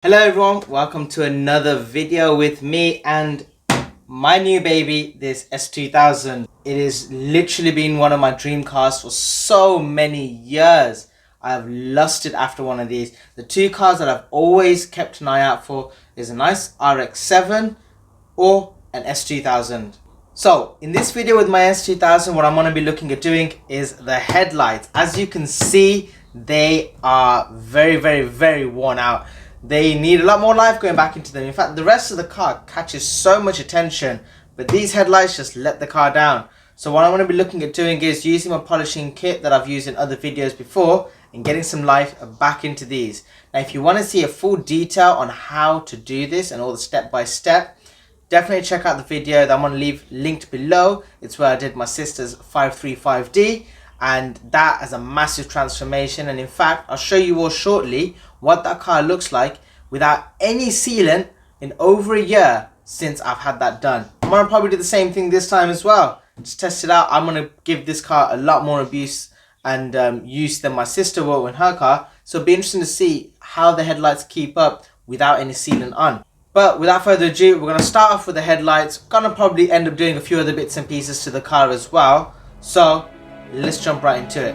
Hello everyone, welcome to another video with me and my new baby, this S2000. It has literally been one of my dream cars for so many years. I have lusted after one of these. The two cars that I've always kept an eye out for is a nice RX-7 or an S2000. So in this video with my S2000, what I'm going to be looking at doing is the headlights. As you can see, they are very worn out. They need a lot more life going back into them. In fact, the rest of the car catches so much attention, but these headlights just let the car down. So what I'm going to be looking at doing is using my polishing kit that I've used in other videos before and getting some life back into these. Now, if you want to see a full detail on how to do this and all the step by step, definitely check out the video that I'm going to leave linked below. It's where I did my sister's 535D. And that is a massive transformation, and in fact I'll show you all shortly what that car looks like without any sealant in over a year since I've had that done. I'm going to probably do the same thing this time as well. Just test it out. I'm going to give this car a lot more abuse and use than my sister will in her car, so it'll be interesting to see how the headlights keep up without any sealant on. But without further ado, we're going to start off with the headlights. Going to probably end up doing a few other bits and pieces to the car as well, so let's jump right into it.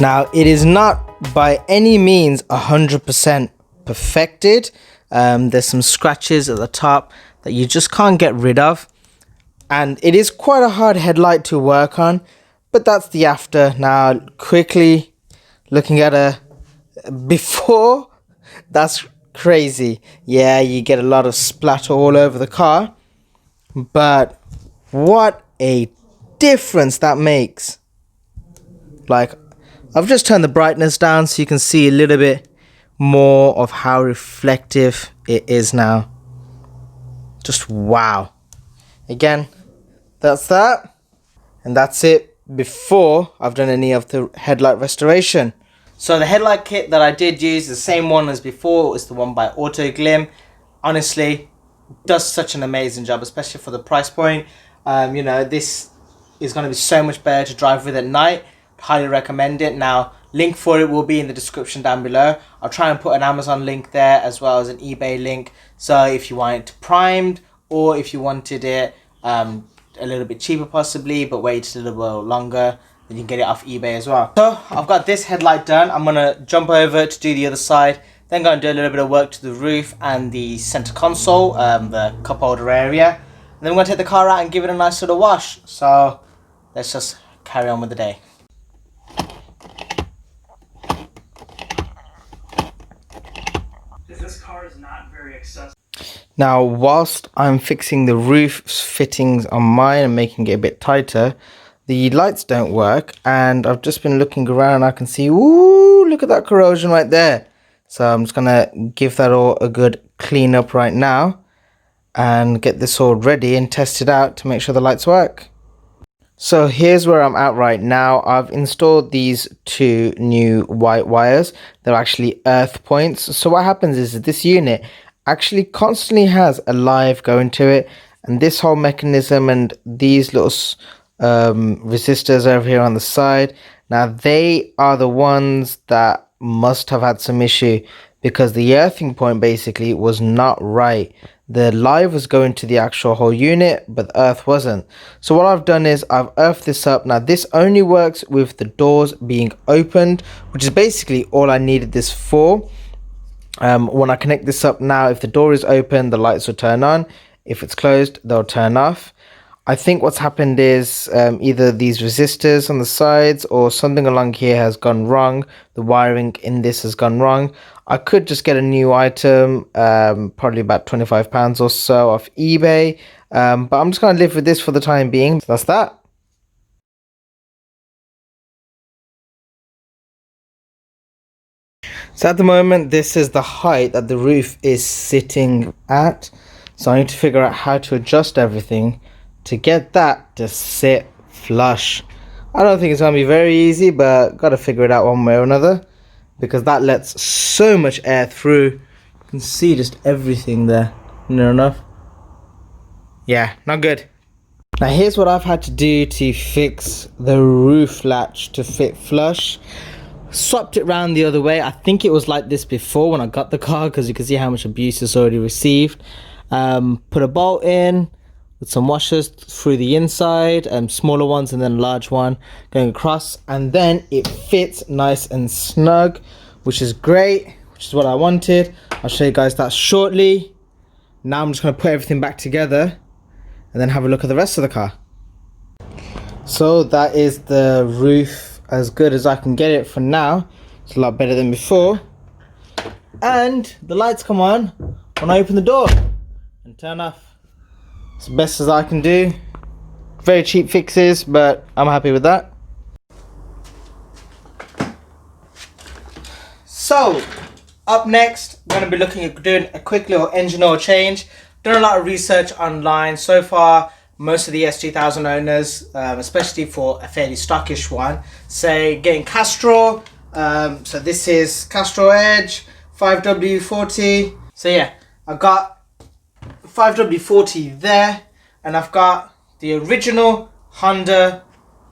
Now, it is not by any means 100% perfected. There's some scratches at the top that you just can't get rid of. And it is quite a hard headlight to work on, but that's the after. Now, quickly looking at a before, that's crazy. Yeah, you get a lot of splatter all over the car, but what a difference that makes. Like, I've just turned the brightness down so you can see a little bit more of how reflective it is now. Just wow. Again, that's that. And that's it before I've done any of the headlight restoration. So the headlight kit that I did use, the same one as before, is the one by Auto Glim. Honestly, does such an amazing job, especially for the price point. You know, this is going to be so much better to drive with at night. Highly recommend it. Now, link for it will be in the description down below. I'll try and put an Amazon link there as well as an eBay link. So if you want it primed, or if you wanted it a little bit cheaper possibly, but wait a little bit longer, then you can get it off eBay as well. So I've got this headlight done. I'm going to jump over to do the other side, then go and do a little bit of work to the roof and the center console, the cup holder area. And then we're going to take the car out and give it a nice sort of wash. So let's just carry on with the day. This car is not very accessible. Now, whilst I'm fixing the roof fittings on mine and making it a bit tighter, the lights don't work, and I've just been looking around and I can see, ooh, look at that corrosion right there. So I'm just gonna give that all a good clean up right now and get this all ready and test it out to make sure the lights work. So here's where I'm at right now. I've installed these two new white wires. They're actually earth points. So what happens is that this unit actually constantly has a live going to it, and this whole mechanism and these little resistors over here on the side, now they are the ones that must have had some issue, because the earthing point basically was not right. The live was going to the actual whole unit, but the earth wasn't. So what I've done is I've earthed this up. Now this only works with the doors being opened, which is basically all I needed this for. When I connect this up now, if the door is open, the lights will turn on. If it's closed, they'll turn off. I think what's happened is either these resistors on the sides or something along here has gone wrong. The wiring in this has gone wrong. I could just get a new item, probably about £25 or so off eBay. But I'm just going to live with this for the time being. So that's that. So at the moment, this is the height that the roof is sitting at. So I need to figure out how to adjust everything to get that to sit flush. I don't think it's going to be very easy, but got to figure it out one way or another, because that lets so much air through. You can see just everything there. Near enough. Yeah, not good. Now here's what I've had to do to fix the roof latch to fit flush. Swapped it round the other way. I think it was like this before when I got the car, because you can see how much abuse it's already received. Put a bolt in with some washers through the inside, smaller ones and then a large one going across, and then it fits nice and snug, which is great, which is what I wanted. I'll show you guys that shortly. Now I'm just going to put everything back together and then have a look at the rest of the car. So that is the roof as good as I can get it for now. It's a lot better than before. And the lights come on when I open the door and turn off. It's the best as I can do. Very cheap fixes, but I'm happy with that. So up next, we're going to be looking at doing a quick little engine oil change. Done a lot of research online so far. Most of the S2000 owners, especially for a fairly stockish one, say getting Castrol. So this is Castrol Edge 5W40. So yeah, I've got 5W40 there, and I've got the original Honda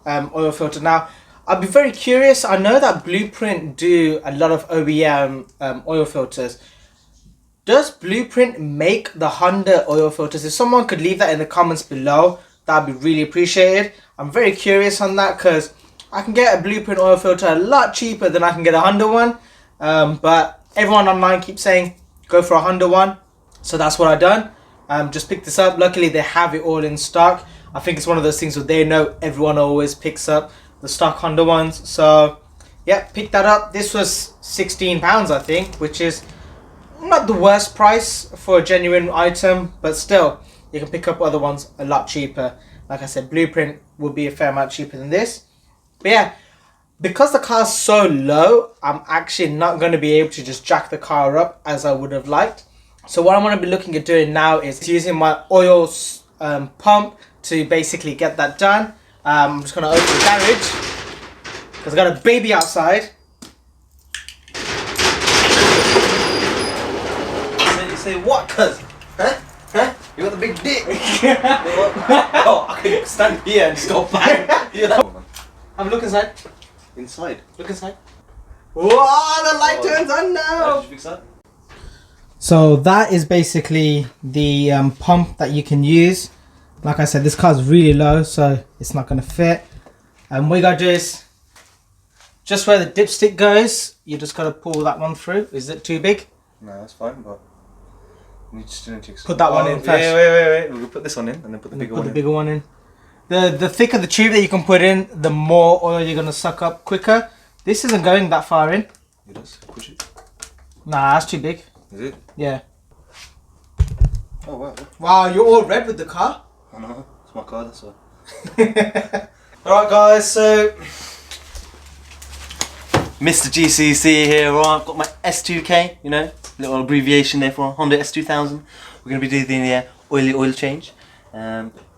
oil filter. Now, I'd be very curious. I know that Blueprint do a lot of OEM oil filters. Does Blueprint make the Honda oil filters? If someone could leave that in the comments below, that'd be really appreciated. I'm very curious on that, because I can get a Blueprint oil filter a lot cheaper than I can get a Honda one. But everyone online keeps saying go for a Honda one, so that's what I done. Just picked this up. Luckily they have it all in stock. I think it's one of those things where they know everyone always picks up the stock Honda ones. So yeah, picked that up. This was £16 I think, which is not the worst price for a genuine item, but still, you can pick up other ones a lot cheaper. Like I said, Blueprint will be a fair amount cheaper than this. But yeah, because the car's so low, I'm actually not going to be able to just jack the car up as I would have liked. So what I'm going to be looking at doing now is using my oil pump to basically get that done. I'm just going to open the garage, because I got a baby outside. Say what, cuz? Huh? Huh? You got the big dick. Oh, I can stand here and just go back. You know? Have a look inside. Inside? Look inside. Whoa, the light turns on now. How did you fix that? So that is basically the pump that you can use. Like I said, this car's really low, so it's not going to fit. And what you got to do is, just where the dipstick goes, you just got to pull that one through. Is it too big? No, that's fine, but you just need to put that one in first. Wait. We'll put this one in and then put the bigger one in. Put the bigger one in. The thicker the tube that you can put in, the more oil you're going to suck up quicker. This isn't going that far in. It does? Push it. Nah, that's too big. Is it? Yeah. Oh wow. Wow, you're all red with the car. I know, it's my car, that's why. Alright guys, so Mr. GCC here, right? I've got my S2K, you know, little abbreviation there for Honda S2000. We're going to be doing the oil change.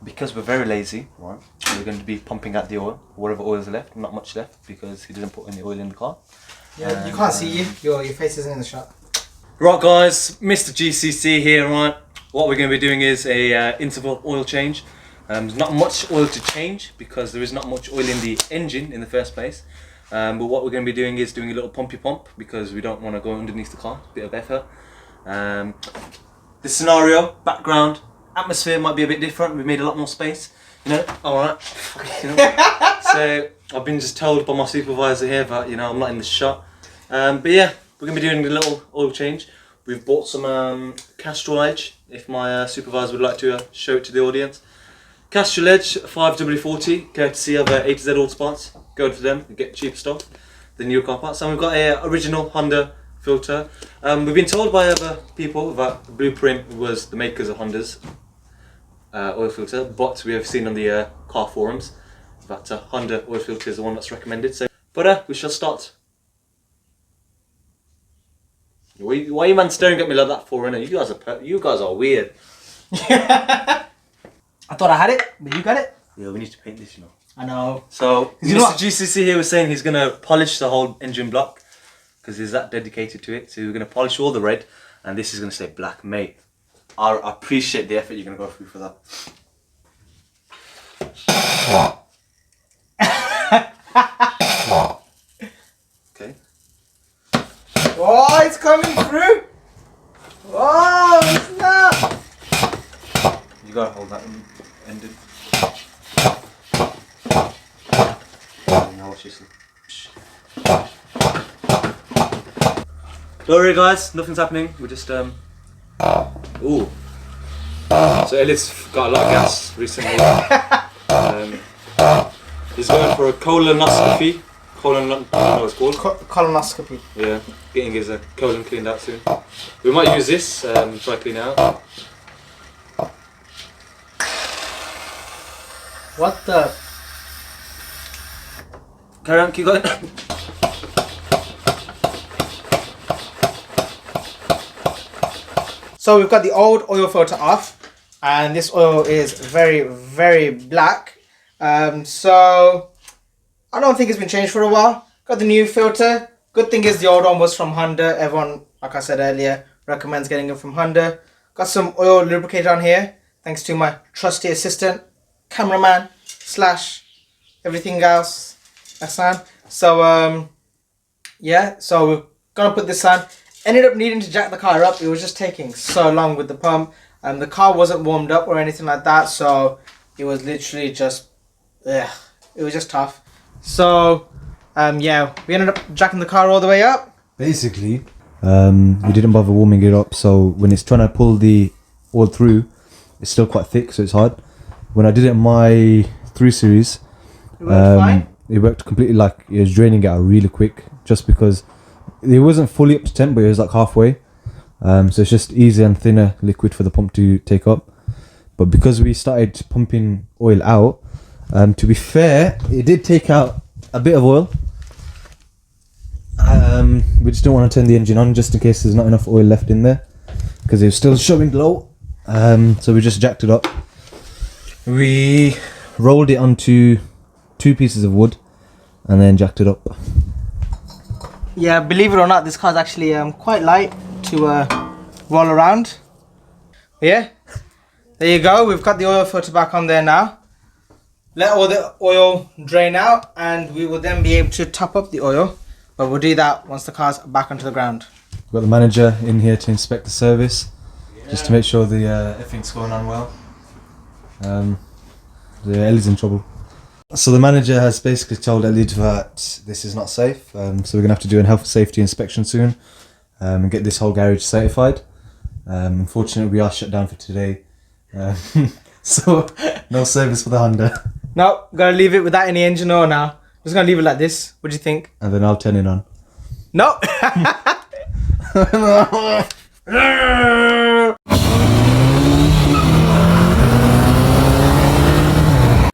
Because we're very lazy, right? We're going to be pumping out the oil, whatever oil is left, not much left, because he doesn't put any oil in the car. Yeah, you can't see you. Your face isn't in the shot. Right guys, Mr. GCC here, right? What we're going to be doing is a interval oil change. There's not much oil to change because there is not much oil in the engine in the first place. But what we're going to be doing is doing a little pumpy pump because we don't want to go underneath the car, a bit of effort. The scenario, background, atmosphere might be a bit different. We've made a lot more space, you know. Alright, you know. So I've been just told by my supervisor here that, you know, I'm not in the shot. But yeah, we're going to be doing a little oil change. We've bought some Castrol Edge, if my supervisor would like to show it to the audience. Castrol Edge 5W40, courtesy of A to Z All Spots. Go for them, you get cheap stuff, the new car parts. And we've got a original Honda filter. We've been told by other people that Blueprint was the makers of Honda's oil filter, but we have seen on the car forums that Honda oil filter is the one that's recommended. So, but we shall start. Why are you man staring at me like that for, innit? You guys are weird. I thought I had it, but you got it. Yeah, we need to paint this, you know. I know. So, You know Mr. what? GCC here was saying he's going to polish the whole engine block because he's that dedicated to it. So we're going to polish all the red and this is going to stay black, mate. I appreciate the effort you're going to go through for that. Okay. Oh, it's coming through. Oh, it's not. You got to hold that ended. Don't worry guys, nothing's happening. We're just ooh. So Elliot's got a lot of gas recently. He's going for a colonoscopy. I don't know what it's called. Colonoscopy. Yeah, getting his colon cleaned out soon. We might use this, try clean it out. What the? Carry on, keep going. So we've got the old oil filter off, and this oil is very, very black. So I don't think it's been changed for a while. Got the new filter. Good thing is the old one was from Honda. Everyone, like I said earlier, recommends getting it from Honda. Got some oil lubricator on here, thanks to my trusty assistant, cameraman / everything else, Hassan. So yeah, so we're gonna put this on. Ended up needing to jack the car up. It was just taking so long with the pump. The car wasn't warmed up or anything like that, so it was literally just, it was just tough. So yeah, we ended up jacking the car all the way up. Basically, we didn't bother warming it up, so when it's trying to pull the oil through, it's still quite thick, so it's hard. When I did it in my 3 Series, It worked fine. it worked completely, like it was draining it out really quick, just because it wasn't fully up to temp, but it was like halfway. So it's just easier and thinner liquid for the pump to take up. But because we started pumping oil out, to be fair, it did take out a bit of oil. We just don't want to turn the engine on just in case there's not enough oil left in there, because it was still showing low. So we just jacked it up. We rolled it onto 2 pieces of wood and then jacked it up. Yeah, believe it or not, this car's actually quite light to roll around. Yeah, there you go. We've got the oil filter back on there now. Let all the oil drain out, and we will then be able to top up the oil. But we'll do that once the car's back onto the ground. We've got the manager in here to inspect the service, just to make sure the everything's going on well. Ellie's in trouble. So the manager has basically told Ellie that this is not safe, so we're going to have to do a health and safety inspection soon and get this whole garage certified. Unfortunately, we are shut down for today, so no service for the Honda. No, gotta leave it without any engine oil now. Just gonna leave it like this. What do you think? And then I'll turn it on. No!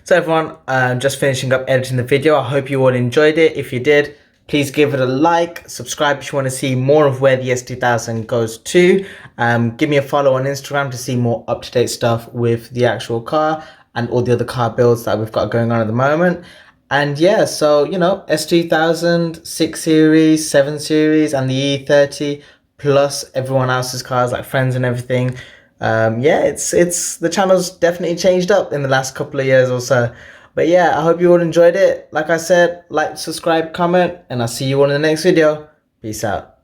So everyone, just finishing up editing the video. I hope you all enjoyed it. If you did, please give it a like, subscribe if you want to see more of where the S2000 goes to. Give me a follow on Instagram to see more up-to-date stuff with the actual car and all the other car builds that we've got going on at the moment. And yeah, so, you know, S2000, 6 Series, 7 Series, and the E30, plus everyone else's cars, like friends and everything. Yeah, it's the channel's definitely changed up in the last couple of years or so. But yeah, I hope you all enjoyed it. Like I said, like, subscribe, comment, and I'll see you all in the next video. Peace out.